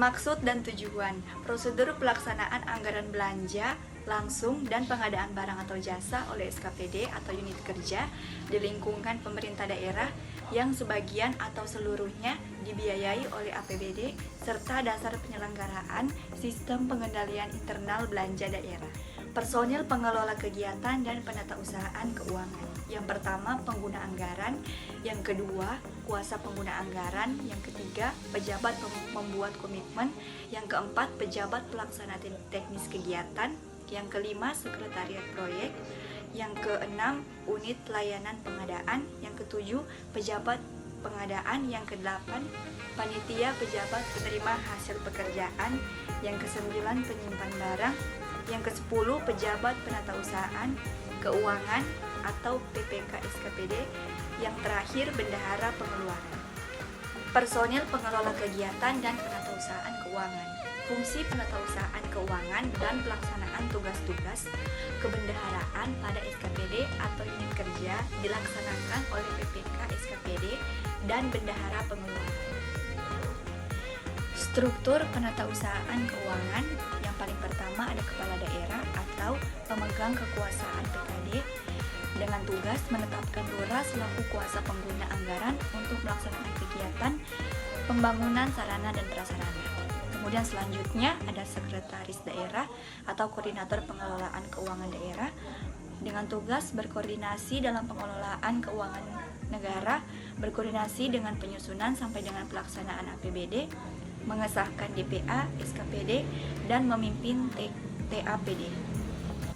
Maksud dan tujuan, prosedur pelaksanaan anggaran belanja langsung dan pengadaan barang atau jasa oleh SKPD atau unit kerja di lingkungan pemerintah daerah yang sebagian atau seluruhnya dibiayai oleh APBD serta dasar penyelenggaraan sistem pengendalian internal belanja daerah. Personil pengelola kegiatan dan penatausahaan keuangan. Yang pertama, pengguna anggaran. Yang kedua, kuasa pengguna anggaran. Yang ketiga, pejabat membuat komitmen. Yang keempat, pejabat pelaksana teknis kegiatan. Yang kelima, sekretariat proyek. Yang keenam, unit layanan pengadaan. Yang ketujuh, pejabat pengadaan. Yang kedelapan, panitia pejabat penerima hasil pekerjaan. Yang kesembilan, penyimpan barang. Yang ke-10, pejabat penatausahaan keuangan atau PPK SKPD. Yang terakhir, bendahara pengeluaran. Personil pengelola kegiatan dan penatausahaan keuangan. Fungsi penatausahaan keuangan dan pelaksanaan tugas-tugas kebendaharaan pada SKPD atau unit kerja dilaksanakan oleh PPK SKPD dan bendahara pengeluaran. Struktur penatausahaan keuangan. Yang paling pertama ada kepala daerah atau pemegang kekuasaan PKD dengan tugas menetapkan lurah selaku kuasa pengguna anggaran untuk melaksanakan kegiatan pembangunan sarana dan prasarana. Kemudian selanjutnya ada sekretaris daerah atau koordinator pengelolaan keuangan daerah dengan tugas berkoordinasi dalam pengelolaan keuangan negara, berkoordinasi dengan penyusunan sampai dengan pelaksanaan APBD, mengesahkan DPA, SKPD, dan memimpin TAPD.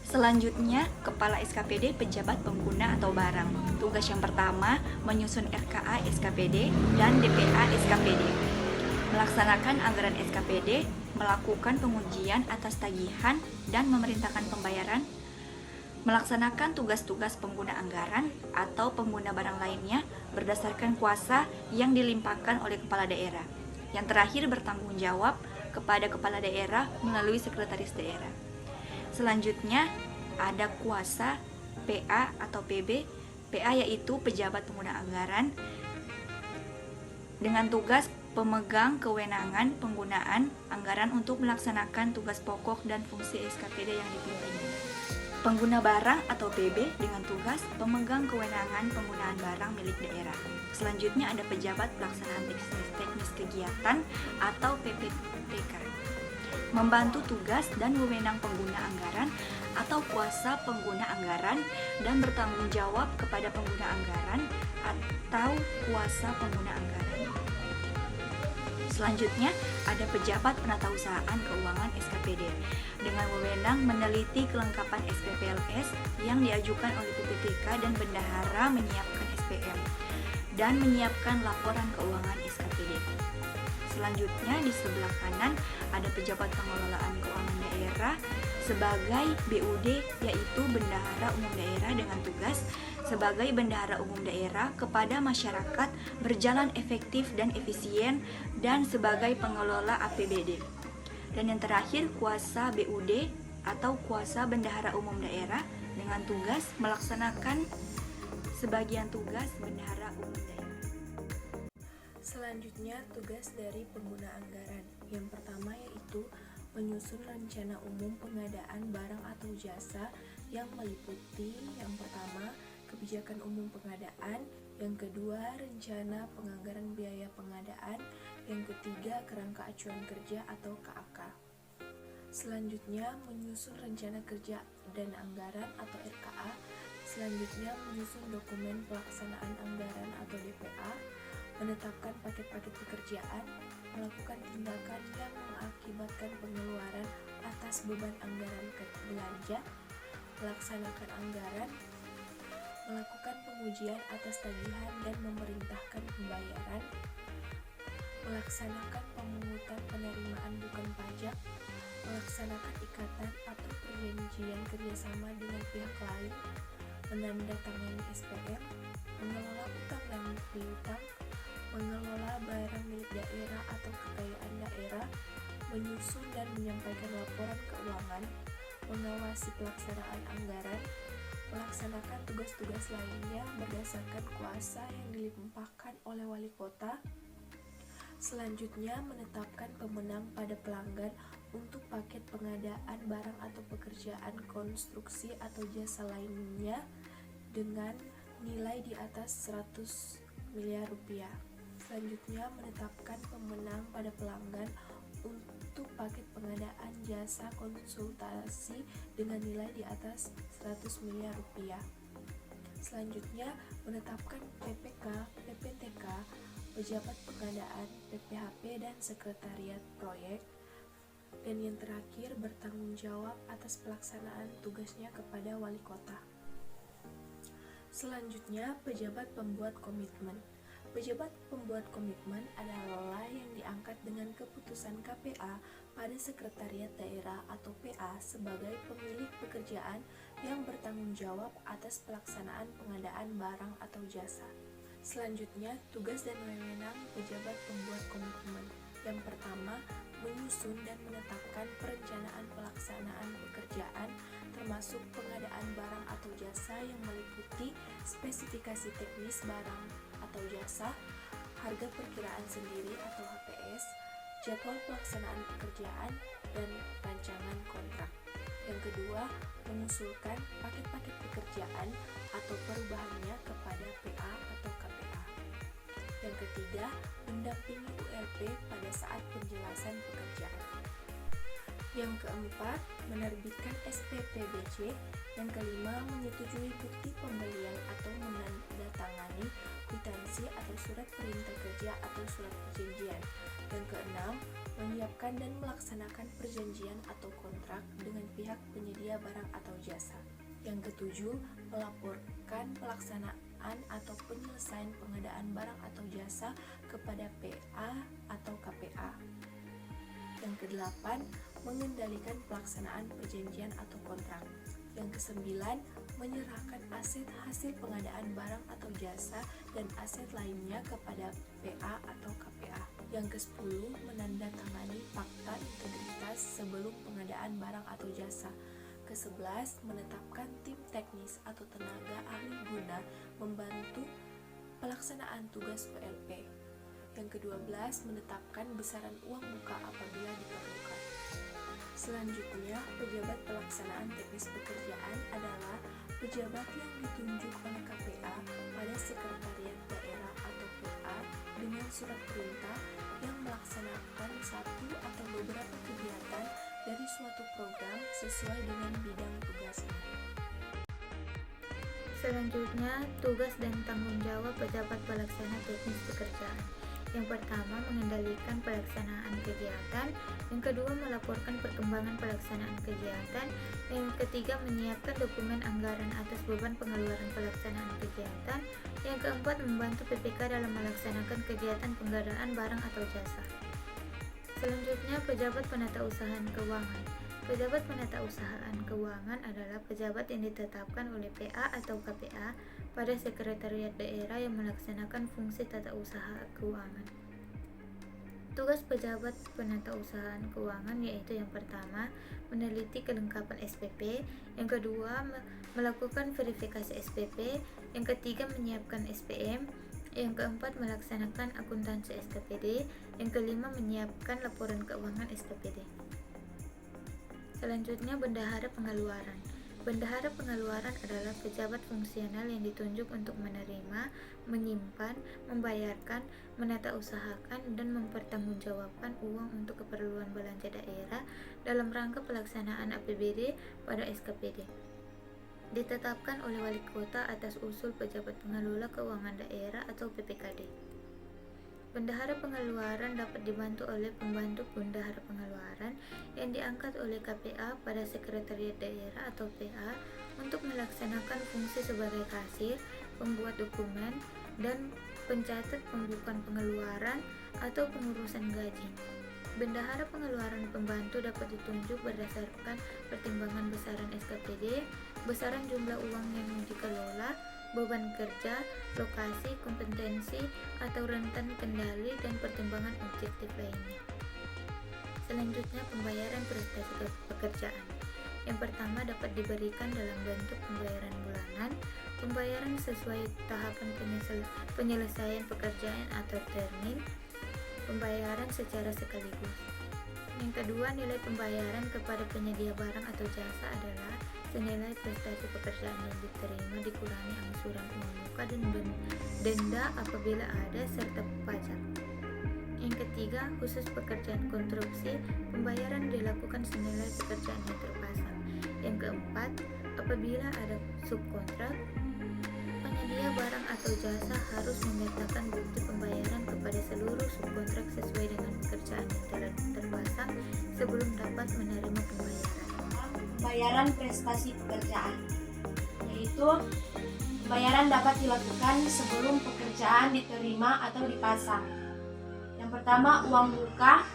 Selanjutnya, Kepala SKPD pejabat pengguna atau barang. Tugas yang pertama, menyusun RKA SKPD dan DPA SKPD. Melaksanakan anggaran SKPD, melakukan pengujian atas tagihan dan memerintahkan pembayaran, melaksanakan tugas-tugas pengguna anggaran atau pengguna barang lainnya berdasarkan kuasa yang dilimpahkan oleh kepala daerah. Yang terakhir, bertanggung jawab kepada kepala daerah melalui sekretaris daerah. Selanjutnya ada kuasa PA atau PB. PA yaitu pejabat pengguna anggaran dengan tugas pemegang kewenangan penggunaan anggaran untuk melaksanakan tugas pokok dan fungsi SKPD yang dipimpinnya. Pengguna barang atau PB dengan tugas pemegang kewenangan penggunaan barang milik daerah. Selanjutnya ada pejabat pelaksanaan teknis kegiatan atau PPTK. Membantu tugas dan wewenang pengguna anggaran atau kuasa pengguna anggaran dan bertanggung jawab kepada pengguna anggaran atau kuasa pengguna anggaran. Selanjutnya ada pejabat penatausahaan keuangan SKPD dengan wewenang meneliti kelengkapan SPPLS yang diajukan oleh PPTK dan bendahara menyiapkan SPM dan menyiapkan laporan keuangan SKPD. Selanjutnya di sebelah kanan ada pejabat pengelolaan keuangan daerah sebagai BUD yaitu bendahara umum daerah dengan tugas sebagai bendahara umum daerah kepada masyarakat berjalan efektif dan efisien dan sebagai pengelola APBD. Dan yang terakhir kuasa BUD atau kuasa bendahara umum daerah dengan tugas melaksanakan sebagian tugas bendahara umum daerah. Selanjutnya, tugas dari pengguna anggaran. Yang pertama yaitu menyusun rencana umum pengadaan barang atau jasa yang meliputi yang pertama, kebijakan umum pengadaan, yang kedua, rencana penganggaran biaya pengadaan, yang ketiga, kerangka acuan kerja atau KAK. Selanjutnya, menyusun rencana kerja dan anggaran atau RKA. Selanjutnya, menyusun dokumen pelaksanaan anggaran atau DPA, menetapkan paket-paket pekerjaan, melakukan tindakan yang mengakibatkan pengeluaran atas beban anggaran belanja, melaksanakan anggaran, melakukan pengujian atas tagihan dan memerintahkan pembayaran, melaksanakan pemungutan penerimaan bukan pajak, melaksanakan ikatan atau perjanjian kerjasama dengan pihak lain, menandatangani SPM, mengelola utang dan piutang, mengelola barang milik daerah atau kekayaan daerah, menyusun dan menyampaikan laporan keuangan, mengawasi pelaksanaan anggaran, melaksanakan tugas-tugas lainnya berdasarkan kuasa yang dilimpahkan oleh wali kota. Selanjutnya, menetapkan pemenang pada pelanggan untuk paket pengadaan barang atau pekerjaan konstruksi atau jasa lainnya dengan nilai di atas 100 miliar rupiah. Selanjutnya, menetapkan pemenang pada pelanggan untuk paket pengadaan jasa konsultasi dengan nilai di atas 100 miliar rupiah. Selanjutnya, menetapkan PPK, PPTK, pejabat pengadaan, PPHP, dan sekretariat proyek. Dan yang terakhir, bertanggung jawab atas pelaksanaan tugasnya kepada wali kota. Selanjutnya, pejabat pembuat komitmen. Pejabat pembuat komitmen adalah yang diangkat dengan keputusan KPA pada Sekretariat Daerah atau PA sebagai pemilik pekerjaan yang bertanggung jawab atas pelaksanaan pengadaan barang atau jasa. Selanjutnya, tugas dan wewenang pejabat pembuat komitmen. Yang pertama, menyusun dan menetapkan perencanaan pelaksanaan pekerjaan termasuk pengadaan barang atau jasa yang meliputi spesifikasi teknis barang atau jasa, harga perkiraan sendiri atau HPS, jadwal pelaksanaan pekerjaan, dan rancangan kontrak. Yang kedua, mengusulkan paket-paket pekerjaan atau perubahannya kepada PA atau KPA. Yang ketiga, mendampingi ULP pada saat penjelasan pekerjaan. Yang keempat, menerbitkan SPPBC. Yang kelima, menyetujui bukti pembelian atau menandatangani kwitansi atau surat perintah kerja atau surat perjanjian. Yang keenam, menyiapkan dan melaksanakan perjanjian atau kontrak dengan pihak penyedia barang atau jasa. Yang ketujuh, melaporkan pelaksanaan atau penyelesaian pengadaan barang atau jasa kepada PA atau KPA. Yang kedelapan, mengendalikan pelaksanaan perjanjian atau kontrak. Yang kesembilan, menyerahkan aset hasil pengadaan barang atau jasa dan aset lainnya kepada PA atau KPA. Yang kesepuluh, menandatangani fakta integritas sebelum pengadaan barang atau jasa. Kesebelas, menetapkan tim teknis atau tenaga ahli guna membantu pelaksanaan tugas ULP. Yang ke-12, menetapkan besaran uang muka apabila diperlukan. Selanjutnya, pejabat pelaksanaan teknis pekerjaan adalah pejabat yang ditunjuk oleh KPA pada Sekretariat Daerah atau PA dengan surat perintah yang melaksanakan satu atau beberapa kegiatan dari suatu program sesuai dengan bidang tugasnya. Selanjutnya, tugas dan tanggung jawab pejabat pelaksana teknis pekerjaan. Yang pertama, mengendalikan pelaksanaan kegiatan. Yang kedua, melaporkan perkembangan pelaksanaan kegiatan. Yang ketiga, menyiapkan dokumen anggaran atas beban pengeluaran pelaksanaan kegiatan. Yang keempat, membantu PPK dalam melaksanakan kegiatan pengadaan barang atau jasa. Selanjutnya, pejabat penatausahaan keuangan. Pejabat penatausahaan keuangan adalah pejabat yang ditetapkan oleh PA atau KPA pada Sekretariat Daerah yang melaksanakan fungsi tata usaha keuangan. Tugas pejabat penatausahaan keuangan yaitu yang pertama, meneliti kelengkapan SPP, yang kedua, melakukan verifikasi SPP, yang ketiga, menyiapkan SPM, yang keempat, melaksanakan akuntansi SKPD, yang kelima, menyiapkan laporan keuangan SKPD. Selanjutnya, bendahara pengeluaran. Bendahara pengeluaran adalah pejabat fungsional yang ditunjuk untuk menerima, menyimpan, membayarkan, menatausahakan, dan mempertanggungjawabkan uang untuk keperluan belanja daerah dalam rangka pelaksanaan APBD pada SKPD. Ditetapkan oleh wali kota atas usul pejabat pengelola keuangan daerah atau PPKD. Bendahara pengeluaran dapat dibantu oleh pembantu bendahara pengeluaran yang diangkat oleh KPA pada Sekretariat Daerah atau PA untuk melaksanakan fungsi sebagai kasir, pembuat dokumen, dan pencatat pembukuan pengeluaran atau pengurusan gaji. Bendahara pengeluaran pembantu dapat ditunjuk berdasarkan pertimbangan besaran SKPD, besaran jumlah uang yang dikelola, beban kerja, lokasi, kompetensi, atau rentan kendali, dan pertimbangan objektif lainnya. Selanjutnya, pembayaran prestasi pekerjaan. Yang pertama dapat diberikan dalam bentuk pembayaran bulanan, pembayaran sesuai tahapan penyelesaian pekerjaan atau termin, pembayaran secara sekaligus. Yang kedua, nilai pembayaran kepada penyedia barang atau jasa adalah senilai prestasi pekerjaan yang diterima dikurangi angsuran uang muka dan denda apabila ada, serta pajak. Yang ketiga, khusus pekerjaan konstruksi, pembayaran dilakukan senilai pekerjaan yang terpasang. Yang keempat, apabila ada subkontrak, penyedia barang atau jasa harus menyertakan bukti pembayaran kepada seluruh subkontrak sesuai dengan pekerjaan yang telah terpasang sebelum dapat menerima pembayaran. Pembayaran prestasi pekerjaan, yaitu pembayaran dapat dilakukan sebelum pekerjaan diterima atau dipasang. Yang pertama, uang muka,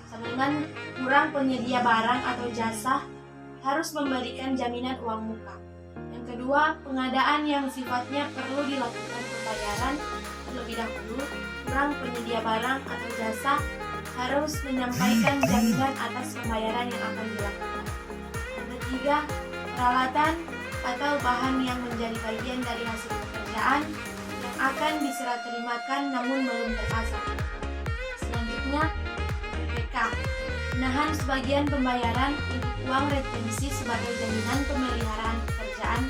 sama dengan kurang penyedia barang atau jasa harus memberikan jaminan uang muka. Yang kedua, pengadaan yang sifatnya perlu dilakukan pembayaran terlebih dahulu, kurang penyedia barang atau jasa harus menyampaikan jaminan atas pembayaran yang akan dilakukan. Yang ketiga, peralatan atau bahan yang menjadi bagian dari hasil pekerjaan yang akan diserah terimakan namun belum terpasang. Selanjutnya, PPK, menahan sebagian pembayaran untuk uang retensi sebagai jaminan pemeliharaan pekerjaan,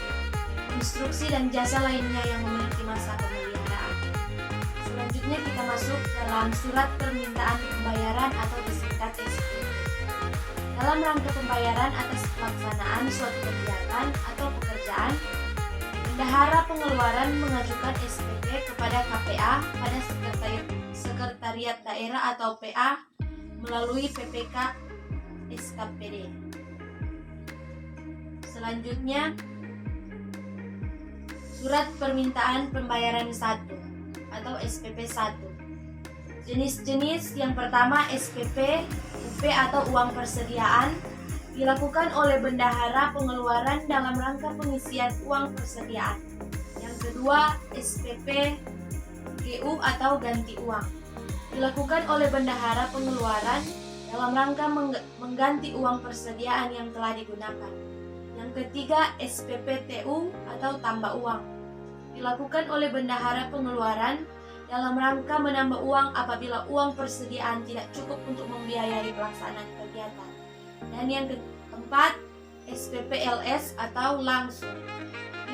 konstruksi dan jasa lainnya yang memiliki masa pemeliharaan. Selanjutnya kita masuk dalam surat permintaan pembayaran atau disingkat SPP. Dalam rangka pembayaran atas pelaksanaan suatu kegiatan atau pekerjaan, bendahara pengeluaran mengajukan SPP kepada KPA pada Sekretariat Daerah atau PA melalui PPK SKPD. Selanjutnya, surat permintaan pembayaran 1 atau SPP 1. Jenis-jenis yang pertama SPP, UP atau uang persediaan dilakukan oleh bendahara pengeluaran dalam rangka pengisian uang persediaan. Yang kedua SPP, GU atau ganti uang dilakukan oleh bendahara pengeluaran dalam rangka mengganti uang persediaan yang telah digunakan. Yang ketiga SPPTU atau tambah uang dilakukan oleh bendahara pengeluaran dalam rangka menambah uang apabila uang persediaan tidak cukup untuk membiayai pelaksanaan kegiatan. Dan yang keempat SPPLS atau langsung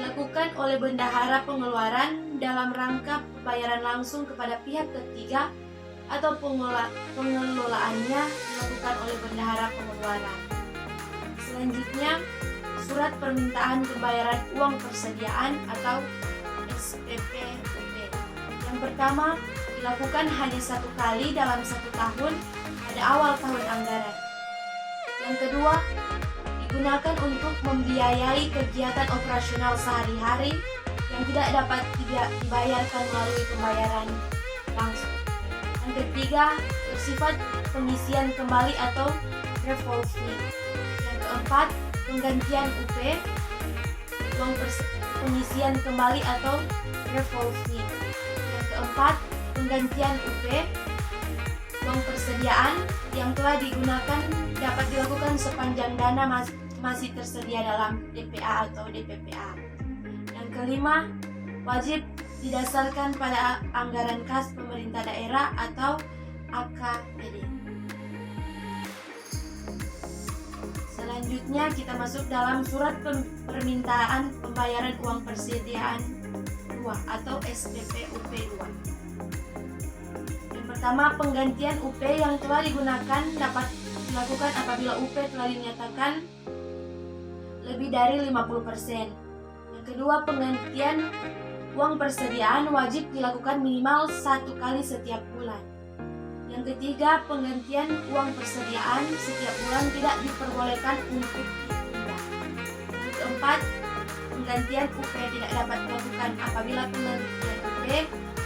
dilakukan oleh bendahara pengeluaran dalam rangka pembayaran langsung kepada pihak ketiga atau pengelolaannya dilakukan oleh bendahara pengeluaran. Selanjutnya, surat permintaan pembayaran uang persediaan atau SPPUP. Yang pertama, dilakukan hanya 1 kali dalam 1 tahun pada awal tahun anggaran. Yang kedua, digunakan untuk membiayai kegiatan operasional sehari-hari yang tidak dapat dibayarkan melalui pembayaran langsung. Yang ketiga, bersifat pengisian kembali atau revolving. Yang keempat, penggantian UP, uang pengisian kembali atau revolving. Yang keempat, penggantian UP, uang persediaan yang telah digunakan dapat dilakukan sepanjang dana masih tersedia dalam DPA atau DPPA. Yang kelima, wajib didasarkan pada anggaran kas pemerintah daerah atau AKPD. Selanjutnya kita masuk dalam surat permintaan pembayaran uang persediaan 2 atau SPPUP 2. Yang pertama, penggantian UP yang telah digunakan dapat dilakukan apabila UP telah dinyatakan lebih dari 50%. Yang kedua, penggantian uang persediaan wajib dilakukan minimal 1 kali setiap bulan. Yang ketiga, penggantian uang persediaan setiap bulan tidak diperbolehkan untuk ditunda. Yang keempat, penggantian UP tidak dapat dilakukan apabila penggantian UP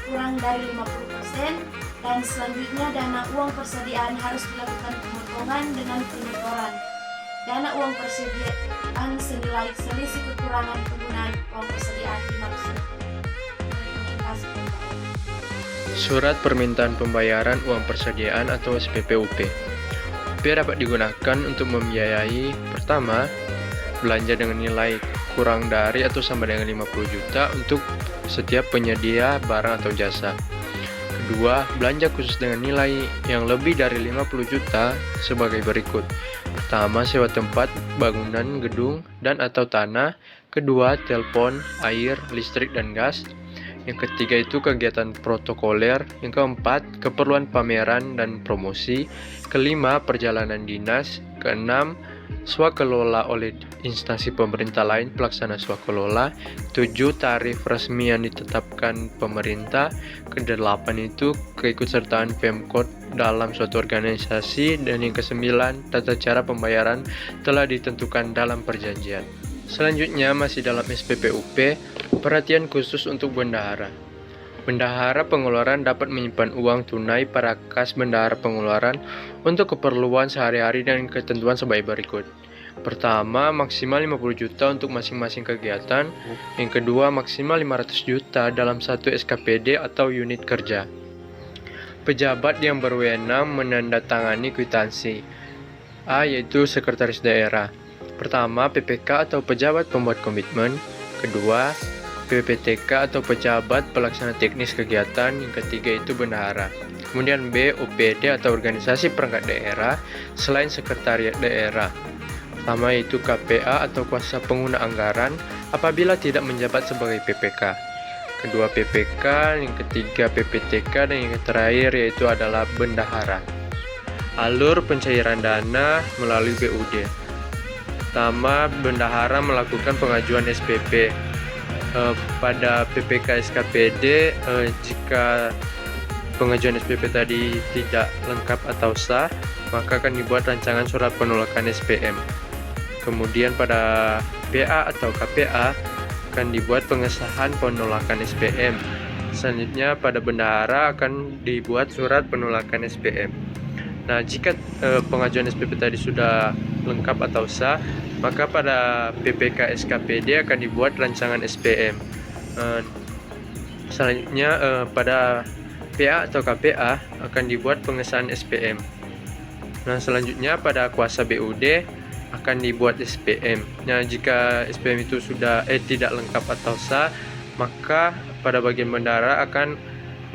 kurang dari 50%, dan selanjutnya dana uang persediaan harus dilakukan pemotongan dengan penyetoran dana uang persediaan senilai selisih kekurangan penggunaan uang persediaan dimaksud. Surat permintaan pembayaran uang persediaan atau SPPUP. UP dapat digunakan untuk membiayai pertama, belanja dengan nilai kurang dari atau sama dengan 50 juta untuk setiap penyedia barang atau jasa. Kedua, belanja khusus dengan nilai yang lebih dari 50 juta sebagai berikut. Pertama, sewa tempat, bangunan, gedung, dan atau tanah. Kedua, telepon, air, listrik, dan gas. Yang ketiga itu kegiatan protokoler. Yang keempat, keperluan pameran dan promosi. Kelima, perjalanan dinas. Keenam, swakelola oleh instansi pemerintah lain pelaksana swakelola. 7. Tarif resmi yang ditetapkan pemerintah. Kedelapan itu keikutsertaan Pemkot dalam suatu organisasi. Dan yang kesembilan, tata cara pembayaran telah ditentukan dalam perjanjian. Selanjutnya masih dalam SPPUP, perhatian khusus untuk bendahara. Bendahara pengeluaran dapat menyimpan uang tunai pada kas bendahara pengeluaran untuk keperluan sehari-hari dan ketentuan sebagai berikut. Pertama, maksimal 50 juta untuk masing-masing kegiatan. Yang kedua, maksimal 500 juta dalam satu SKPD atau unit kerja. Pejabat yang berwenang menandatangani kwitansi. A. Yaitu Sekretaris Daerah. Pertama, PPK atau Pejabat Pembuat Komitmen. Kedua, PPTK atau Pejabat Pelaksana Teknis Kegiatan. Yang ketiga itu Bendahara. Kemudian B. OPD atau Organisasi Perangkat Daerah selain Sekretariat Daerah. Pertama yaitu KPA atau Kuasa Pengguna Anggaran apabila tidak menjabat sebagai PPK. Kedua PPK, yang ketiga PPTK, dan yang terakhir yaitu adalah Bendahara. Alur pencairan dana melalui BUD. Pertama, Bendahara melakukan pengajuan SPP. Pada PPK SKPD, jika pengajuan SPP tadi tidak lengkap atau sah, maka akan dibuat rancangan surat penolakan SPM. Kemudian pada PA atau KPA akan dibuat pengesahan penolakan SPM. Selanjutnya pada bendahara akan dibuat surat penolakan SPM. Nah, jika pengajuan SPP tadi sudah lengkap atau sah, maka pada PPK SKPD akan dibuat rancangan SPM. Selanjutnya pada PA atau KPA akan dibuat pengesahan SPM. Nah, selanjutnya pada kuasa BUD akan dibuat SPM. Nah, jika SPM itu sudah tidak lengkap atau sah, maka pada bagian bendahara akan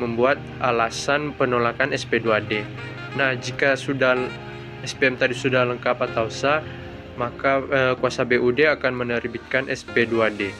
membuat alasan penolakan SP2D. Nah, jika sudah SPM tadi sudah lengkap atau sah, maka kuasa BUD akan menerbitkan SP2D.